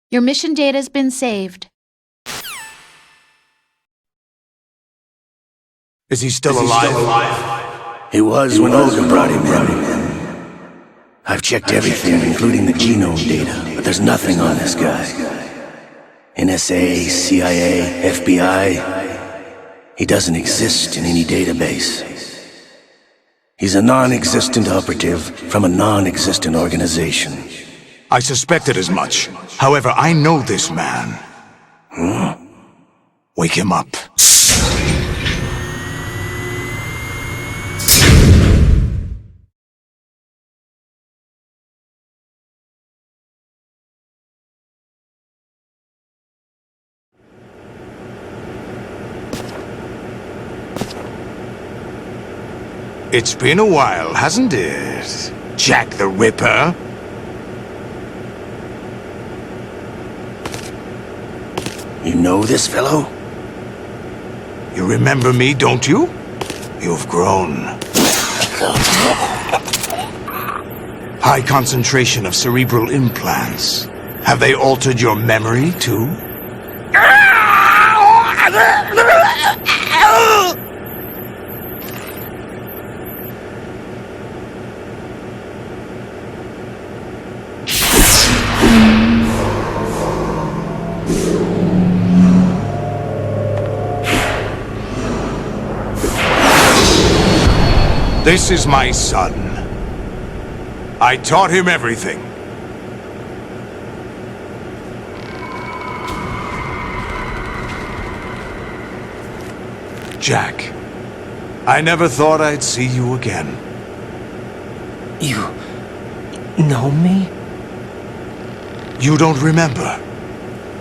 Your mission data's been saved. Is he still alive? He was when Olga brought him in. I've checked everything, including the genome data, but there's nothing on this guy. NSA, CIA, FBI. He doesn't exist in any database. He's a non-existent operative from a non-existent organization. I suspected as much. However, I know this man. Wake him up. It's been a while, hasn't it? Jack the Ripper? You know this fellow? You remember me, don't you? You've grown. High concentration of cerebral implants. Have they altered your memory, too? This is my son. I taught him everything. Jack, I never thought I'd see you again. You know me? You don't remember.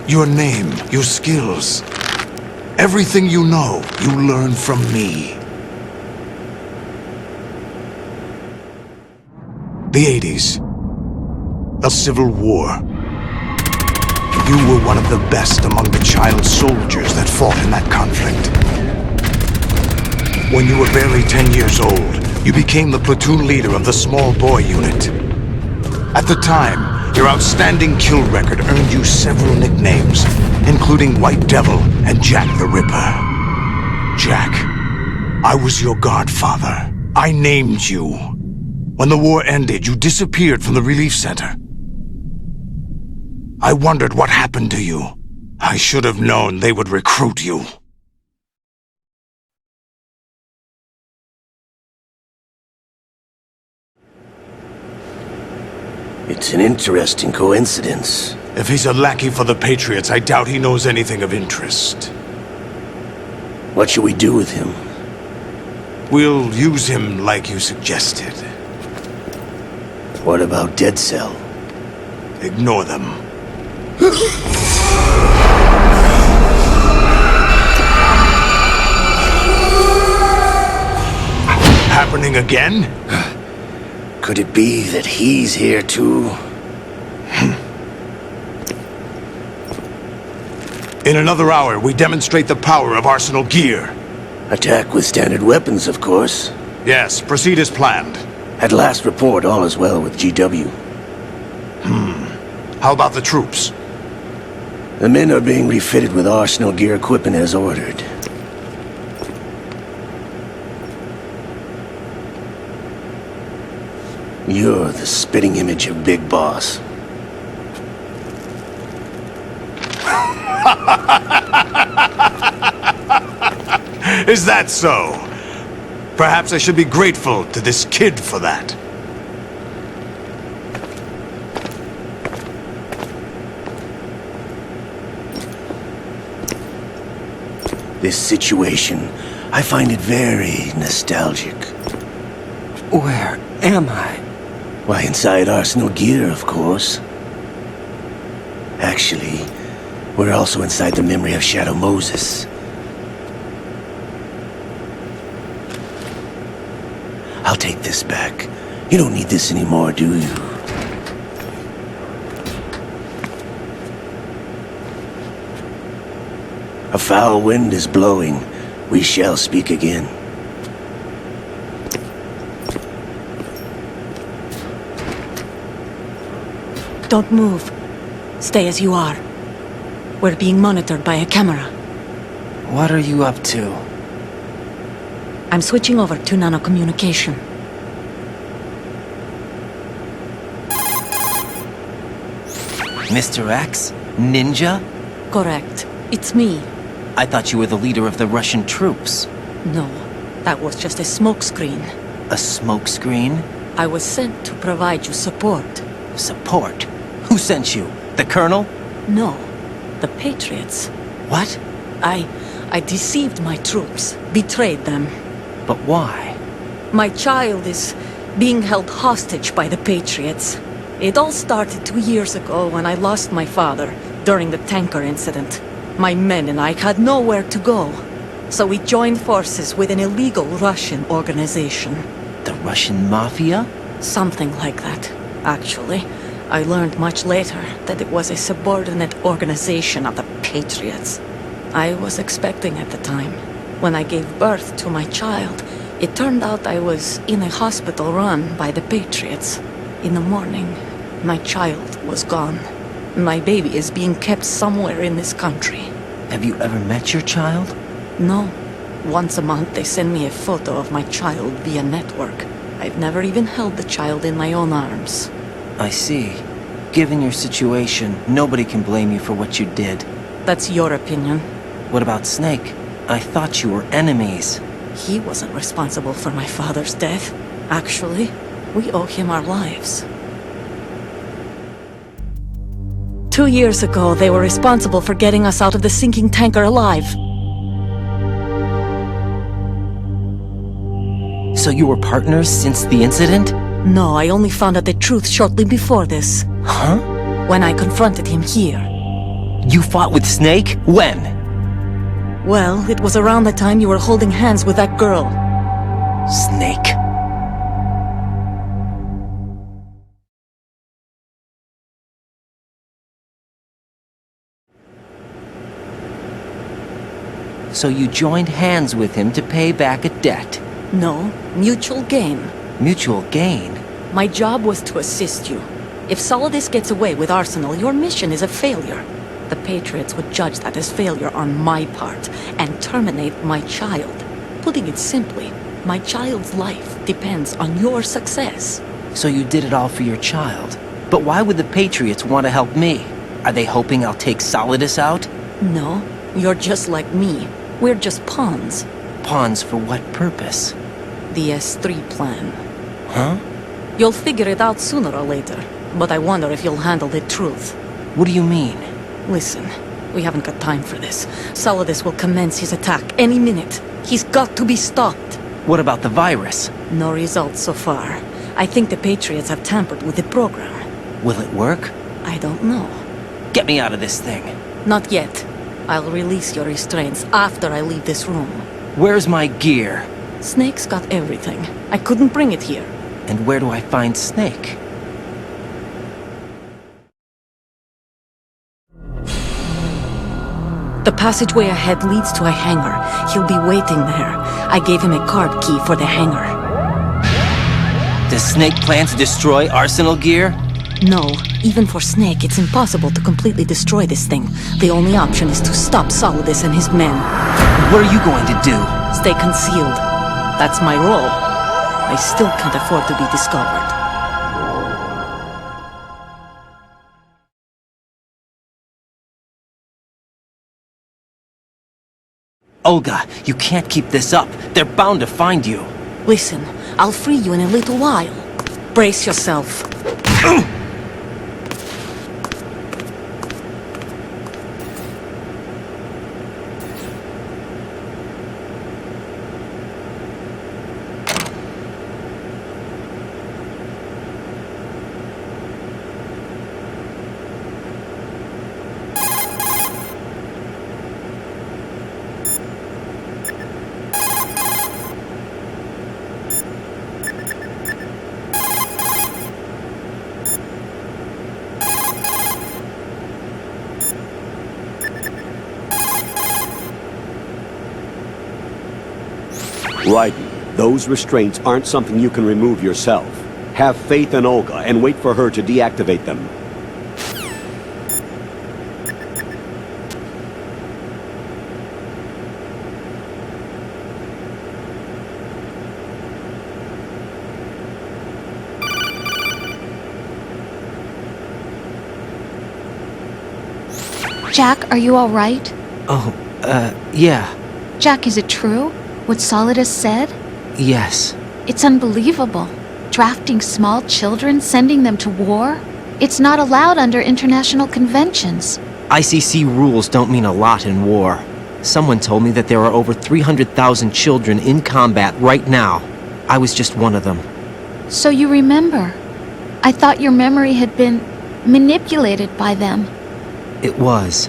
Your name, your skills. Everything you know, you learned from me. The 80s. A civil war. You were one of the best among the child soldiers that fought in that conflict. When you were barely 10 years old, you became the platoon leader of the small boy unit. At the time, your outstanding kill record earned you several nicknames, including White Devil and Jack the Ripper. Jack, I was your godfather. I named you. When the war ended, you disappeared from the relief center. I wondered what happened to you. I should have known they would recruit you. It's an interesting coincidence. If he's a lackey for the Patriots, I doubt he knows anything of interest. What should we do with him? We'll use him like you suggested. What about Dead Cell? Ignore them. Happening again? Could it be that he's here too? In another hour, we demonstrate the power of Arsenal gear. Attack with standard weapons, of course. Yes, proceed as planned. At last report, all is well with GW. How about the troops? The men are being refitted with Arsenal gear equipment as ordered. You're the spitting image of Big Boss. Is that so? Perhaps I should be grateful to this kid for that. This situation, I find it very nostalgic. Where am I? Why, inside Arsenal gear, of course. Actually, we're also inside the memory of Shadow Moses. I'll take this back. You don't need this anymore, do you? A foul wind is blowing. We shall speak again. Don't move. Stay as you are. We're being monitored by a camera. What are you up to? I'm switching over to nanocommunication. Mr. X? Ninja? Correct. It's me. I thought you were the leader of the Russian troops. No, that was just a smokescreen. A smokescreen? I was sent to provide you support. Support? Who sent you? The Colonel? No, the Patriots. What? I deceived my troops, betrayed them. But why? My child is being held hostage by the Patriots. It all started 2 years ago when I lost my father during the tanker incident. My men and I had nowhere to go, so we joined forces with an illegal Russian organization. The Russian Mafia? Something like that, actually. I learned much later that it was a subordinate organization of the Patriots. I was expecting at the time. When I gave birth to my child, it turned out I was in a hospital run by the Patriots. In the morning, my child was gone. My baby is being kept somewhere in this country. Have you ever met your child? No. Once a month they send me a photo of my child via network. I've never even held the child in my own arms. I see. Given your situation, nobody can blame you for what you did. That's your opinion. What about Snake? I thought you were enemies. He wasn't responsible for my father's death. Actually, we owe him our lives. 2 years ago, they were responsible for getting us out of the sinking tanker alive. So you were partners since the incident? No, I only found out the truth shortly before this. Huh? When I confronted him here. You fought with Snake? When? Well, it was around the time you were holding hands with that girl. Snake. So you joined hands with him to pay back a debt. No, mutual gain. Mutual gain? My job was to assist you. If Solidus gets away with Arsenal, your mission is a failure. The Patriots would judge that as failure on my part and terminate my child. Putting it simply, my child's life depends on your success. So you did it all for your child. But why would the Patriots want to help me? Are they hoping I'll take Solidus out? No, you're just like me. We're just pawns. Pawns for what purpose? The S3 plan. Huh? You'll figure it out sooner or later, but I wonder if you'll handle the truth. What do you mean? Listen, we haven't got time for this. Solidus will commence his attack any minute. He's got to be stopped. What about the virus? No results so far. I think the Patriots have tampered with the program. Will it work? I don't know. Get me out of this thing. Not yet. I'll release your restraints after I leave this room. Where's my gear? Snake's got everything. I couldn't bring it here. And where do I find Snake? The passageway ahead leads to a hangar. He'll be waiting there. I gave him a card key for the hangar. Does Snake plan to destroy Arsenal gear? No, even for Snake, it's impossible to completely destroy this thing. The only option is to stop Solidus and his men. What are you going to do? Stay concealed. That's my role. I still can't afford to be discovered. Olga, you can't keep this up. They're bound to find you. Listen, I'll free you in a little while. Brace yourself. Raiden, those restraints aren't something you can remove yourself. Have faith in Olga and wait for her to deactivate them. Jack, are you all right? Oh, yeah. Jack, is it true? What Solidus said? Yes. It's unbelievable. Drafting small children, sending them to war? It's not allowed under international conventions. ICC rules don't mean a lot in war. Someone told me that there are over 300,000 children in combat right now. I was just one of them. So you remember. I thought your memory had been manipulated by them. It was.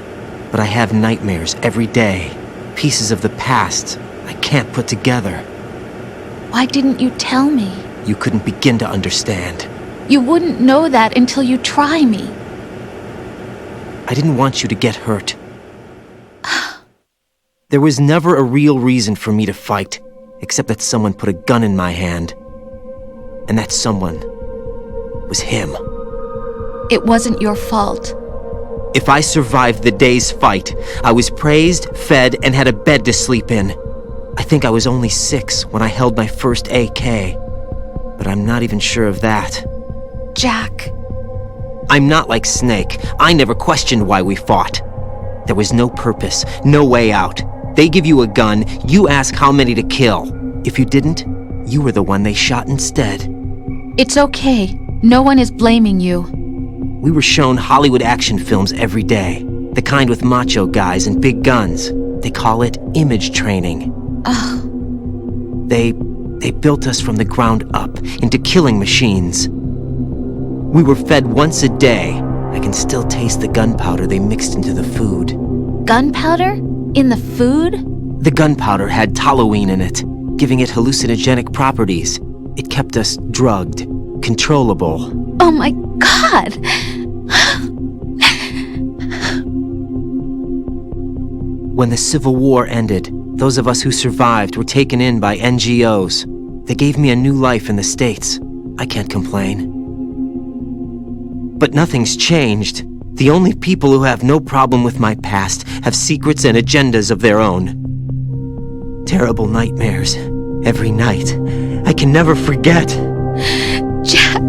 But I have nightmares every day. Pieces of the past I can't put together. Why didn't you tell me? You couldn't begin to understand. You wouldn't know that until you try me. I didn't want you to get hurt. There was never a real reason for me to fight, except that someone put a gun in my hand. And that someone was him. It wasn't your fault. If I survived the day's fight, I was praised, fed, and had a bed to sleep in. I think I was only 6 when I held my first AK. But I'm not even sure of that. Jack. I'm not like Snake. I never questioned why we fought. There was no purpose, no way out. They give you a gun, you ask how many to kill. If you didn't, you were the one they shot instead. It's okay. No one is blaming you. We were shown Hollywood action films every day. The kind with macho guys and big guns. They call it image training. Ugh. They built us from the ground up into killing machines. We were fed once a day. I can still taste the gunpowder they mixed into the food. Gunpowder? In the food? The gunpowder had toluene in it, giving it hallucinogenic properties. It kept us drugged, controllable. Oh my God! When the Civil War ended, those of us who survived were taken in by NGOs. They gave me a new life in the States. I can't complain. But nothing's changed. The only people who have no problem with my past have secrets and agendas of their own. Terrible nightmares. Every night. I can never forget. Jack!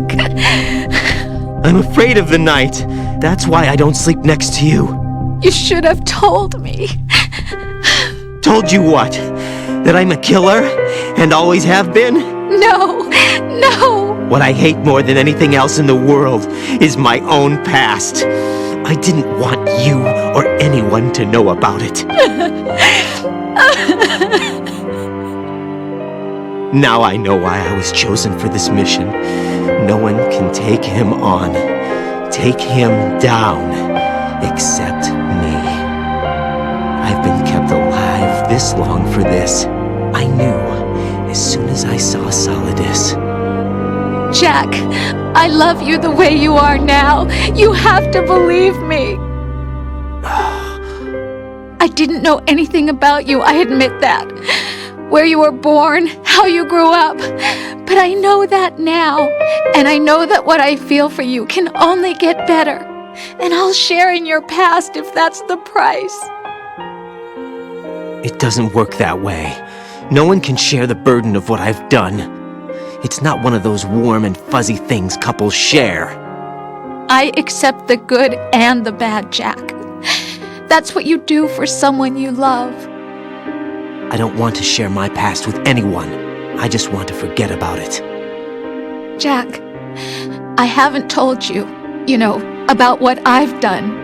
I'm afraid of the night. That's why I don't sleep next to you. You should have told me. Told you what? That I'm a killer? And always have been? No! No! What I hate more than anything else in the world is my own past. I didn't want you or anyone to know about it. Now I know why I was chosen for this mission. No one can take him on, take him down, except me. I've been kept alive this long for this. I knew as soon as I saw Solidus. Jack, I love you the way you are now. You have to believe me. I didn't know anything about you, I admit that. Where you were born, how you grew up. But I know that now. And I know that what I feel for you can only get better. And I'll share in your past if that's the price. It doesn't work that way. No one can share the burden of what I've done. It's not one of those warm and fuzzy things couples share. I accept the good and the bad, Jack. That's what you do for someone you love. I don't want to share my past with anyone. I just want to forget about it. Jack, I haven't told you, about what I've done.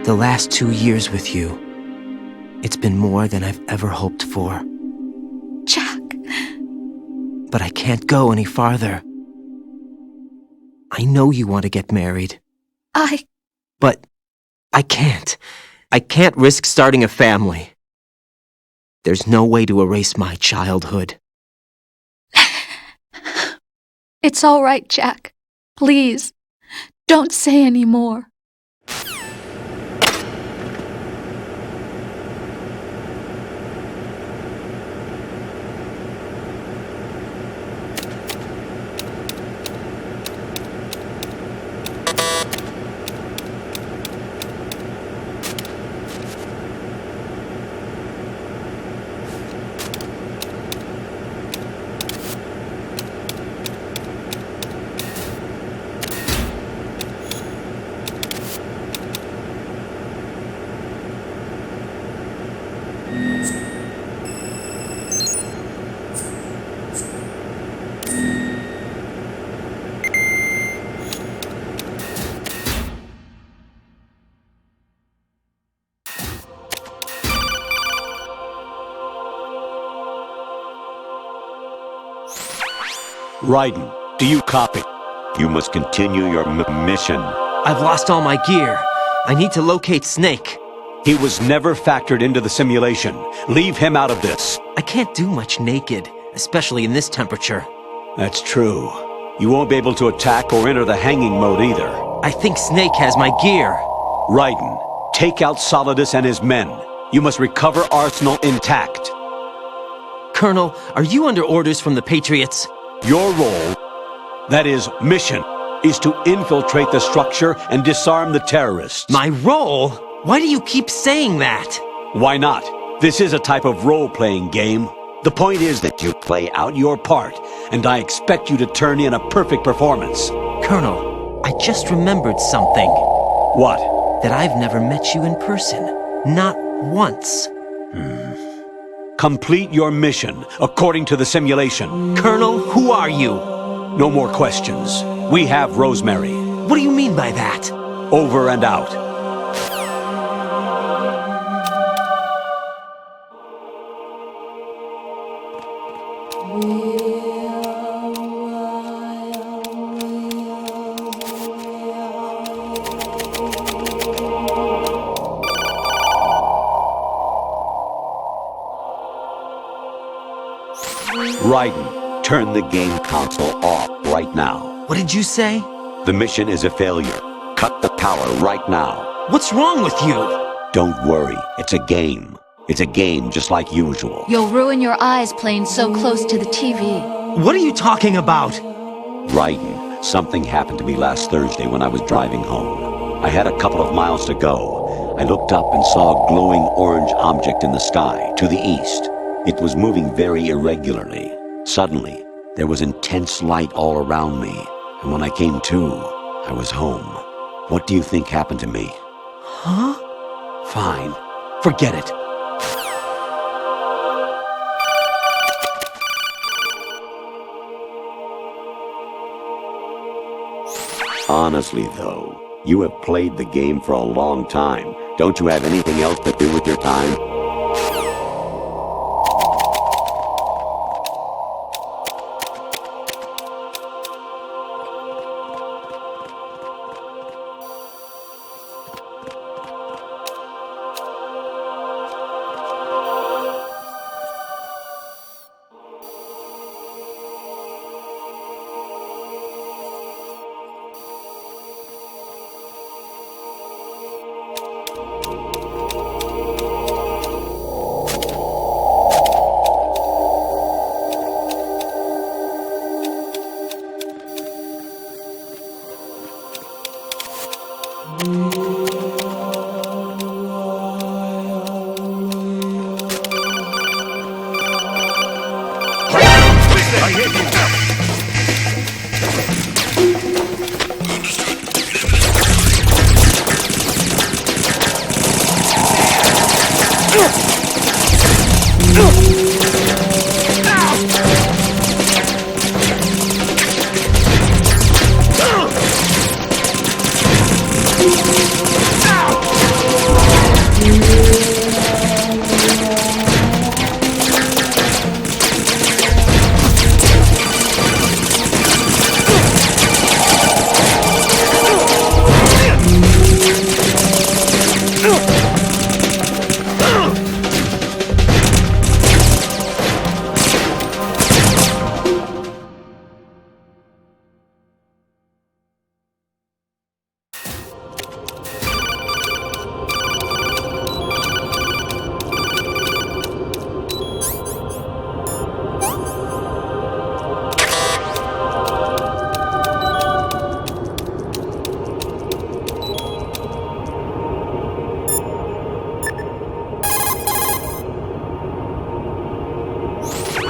The last 2 years with you, it's been more than I've ever hoped for. Jack. But I can't go any farther. I know you want to get married. But I can't. I can't risk starting a family. There's no way to erase my childhood. It's all right, Jack. Please, don't say any more. Raiden, do you copy? You must continue your mission. I've lost all my gear. I need to locate Snake. He was never factored into the simulation. Leave him out of this. I can't do much naked, especially in this temperature. That's true. You won't be able to attack or enter the hanging mode either. I think Snake has my gear. Raiden, take out Solidus and his men. You must recover Arsenal intact. Colonel, are you under orders from the Patriots? Your role, that is, mission, is to infiltrate the structure and disarm the terrorists. My role? Why do you keep saying that? Why not? This is a type of role-playing game. The point is that you play out your part, and I expect you to turn in a perfect performance. Colonel, I just remembered something. What? That I've never met you in person. Not once. Complete your mission, according to the simulation. Colonel, who are you? No more questions. We have Rosemary. What do you mean by that? Over and out. Raiden, turn the game console off right now. What did you say? The mission is a failure. Cut the power right now. What's wrong with you? Don't worry, it's a game. It's a game just like usual. You'll ruin your eyes playing so close to the TV. What are you talking about? Raiden, something happened to me last Thursday when I was driving home. I had a couple of miles to go. I looked up and saw a glowing orange object in the sky, to the east. It was moving very irregularly. Suddenly, there was intense light all around me, and when I came to, I was home. What do you think happened to me? Huh? Fine. Forget it. Honestly, though, you have played the game for a long time. Don't you have anything else to do with your time?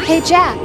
Hey, Jack.